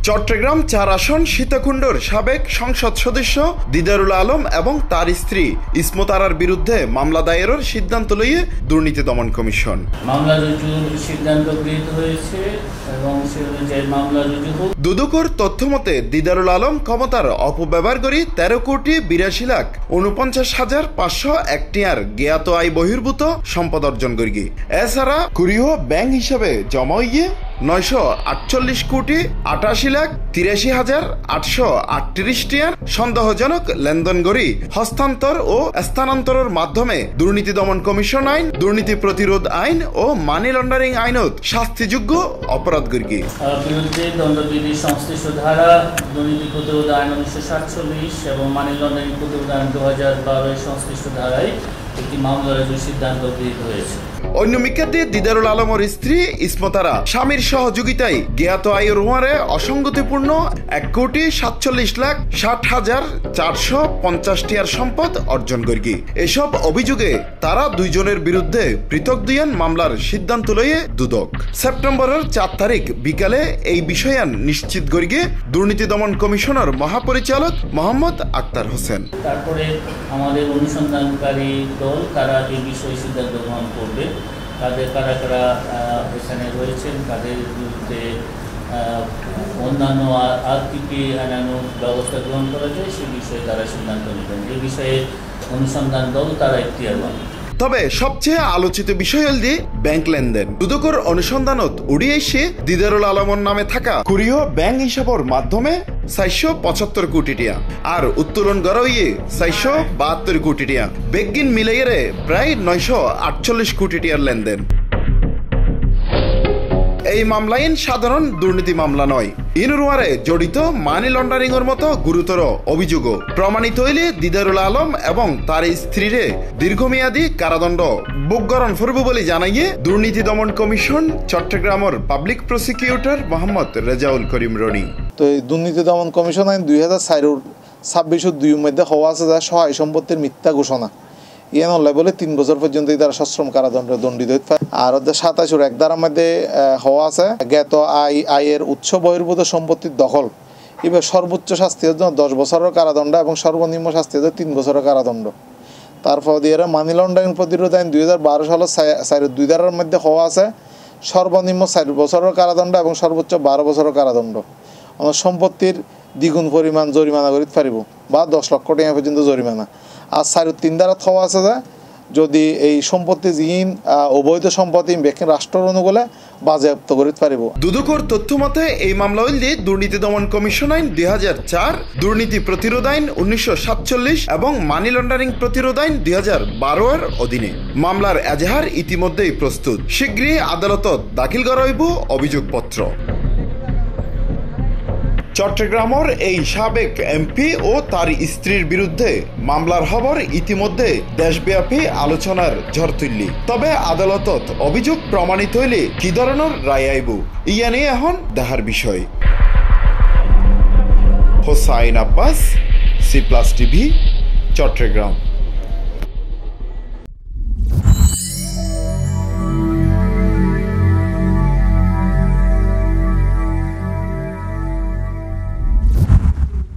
চট্টগ্রাম 4 আসন সীতাকুণ্ডর সাবেক সংসদ সদস্য দিদারুল আলম এবং তার স্ত্রী ইসমত আরার বিরুদ্ধে মামলা দায়েরের সিদ্ধান্ত লইয়ে দুর্নীতি দমন কমিশন। মামলা রুজুর সিদ্ধান্ত গৃহীত হয়েছে এবং সে অনুযায়ী মামলা রুজু হোক। দুদকের তথ্য মতে দিদারুল আলম ক্ষমতার অপব্যবহার করে 13,82,49,501 টিয়ার জ্ঞাত আয় বহির্ভূত সম্পদ অর্জন করি। এছাড়া কুড়িহ ব্যাংক হিসাবে জমা হইয়ে 948,83,83,838 টিয়ার সন্দেহজনক লেনদেন করি হস্তান্তর ও স্থানান্তরের মাধ্যমে দুর্নীতি দমন কমিশন আইন, দুর্নীতি প্রতিরোধ আইন ও মানি লন্ডারিং আইনত শাস্তিযোগ্য অপরাধ করি। বিরুদ্ধে দণ্ডবিধি সংশ্লিষ্ট ধারা, দুর্নীতি প্রতিরোধ আইন 1947 এবং মানি লন্ডারিং প্রতিরোধ আইন 2012 সংশ্লিষ্ট ধারায় একটি মামলা রুজুর সিদ্ধান্ত গৃহীত হয়েছে। অন্য মিক্কাতে দিদারুল আলমের স্ত্রী ইসমত আরা স্বামীর সহযোগিতায় জ্ঞাত আয়ের রুয়ারে অসঙ্গতিপূর্ণ 1,47,60,450 টিয়ার সম্পদ অর্জন করি। এসব অভিযোগে তারা দুইজনের বিরুদ্ধে পৃথক দুইয়ান মামলার সিদ্ধান্ত লয়ে দুদক সেপ্টেম্বরের 4 তারিখ বিকালে এই বিষয়ান নিশ্চিত করিয়ে দুর্নীতি দমন কমিশনের মহাপরিচালক মোহাম্মদ আক্তার হোসেন। তারপরে আমাদের অনুসন্ধানকারী দল তারা এই বিষয়ে সিদ্ধান্ত গ্রহণ করবে, কারা কারা এখানে রয়েছেন, তাদের বিরুদ্ধে অন্যান্য আর কি আইনানুগ ব্যবস্থা গ্রহণ করা যায় সে বিষয়ে তারা সিদ্ধান্ত নেবেন। এই বিষয়ে অনুসন্ধান দল তারা এখতিয়ারবান। তবে সবচেয়ে আলোচিত বিষয় হল ব্যাংক লেনদেন। দুদকের অনুসন্ধানত উড়িয়ে এসে দিদারুল আলমের নামে থাকা কুড়িহ ব্যাংক হিসাবের মাধ্যমে 475 কোটি টিয়া আর উত্তোলন করা হইয়ে 472 কোটি টিয়া বেগিন মিলাইয়ে প্রায় 948 কোটি টিয়ার লেনদেন। এই মামলাইন সাধারণ দুর্নীতি মামলা নয়, ইনুরুয়ারে জড়িত মানি লন্ডারিং এর মতো গুরুতর অভিযোগ প্রমাণিত হইলে দিদারুল আলম এবং তার স্ত্রীরে দীর্ঘমেয়াদী কারাদণ্ড ভোগকরণ করবে বলে জানাইয়ে দুর্নীতি দমন কমিশন চট্টগ্রামের পাবলিক প্রসিকিউটর মোহাম্মদ রেজাউল করিম রনি। তো এই দুর্নীতি দমন কমিশন আইন 2026 মধ্যে হওয়া আছে যা সহায় সম্পত্তির মিথ্যা ঘোষণা ইয়ে নয় বলে 3 বছর পর্যন্ত তারা সশ্রম কারাদণ্ডে দণ্ডিত হতে পারে। আর 27 ধারার মধ্যে হওয়া আছে জ্ঞাত আয়ের উৎস বহির্ভূত সম্পত্তির দখল, এবার সর্বোচ্চ শাস্তি হচ্ছে 10 বছরের কারাদণ্ড এবং সর্বনিম্ন শাস্তি হচ্ছে 3 বছরের কারাদণ্ড। তারপর দিয়ে মানি লন্ডারিং প্রতিরোধ আইন 2012 সালের 2 ধারার মধ্যে হওয়া আছে সর্বনিম্ন 4 বছরের কারাদণ্ড এবং সর্বোচ্চ 12 বছরের কারাদণ্ড। সম্পত্তির দ্বিগুণ পরিমাণ জরিমানা করিতে পারিব বা 10 লক্ষ টাকা পর্যন্ত জরিমানা। আর 3 ধারা হওয়া আছে যে যদি এই সম্পত্তি জিন অবৈধ সম্পত্তি রাষ্ট্রের অনুকূলে বাজেয়াপ্ত করিতে পারিব। দুদকের তথ্য মতে এই মামলা হইল দুর্নীতি দমন কমিশন আইন 2004, দুর্নীতি প্রতিরোধ আইন 1947 এবং মানি লন্ডারিং প্রতিরোধ আইন 2012 এর অধীনে। মামলার এজাহার ইতিমধ্যেই প্রস্তুত, শীঘ্রই আদালতত দাখিল করা হইব অভিযোগপত্র। চট্টগ্রামের এই সাবেক এমপি ও তার স্ত্রীর বিরুদ্ধে মামলার খবর ইতিমধ্যে দেশব্যাপী আলোচনার ঝড় তুললি। তবে আদালতত অভিযোগ প্রমাণিত হইলে কি ধরনের রায় আইব ইয়া নিয়ে এখন দেখার বিষয়। Hossain Abbas, C+ TV, Chittagong.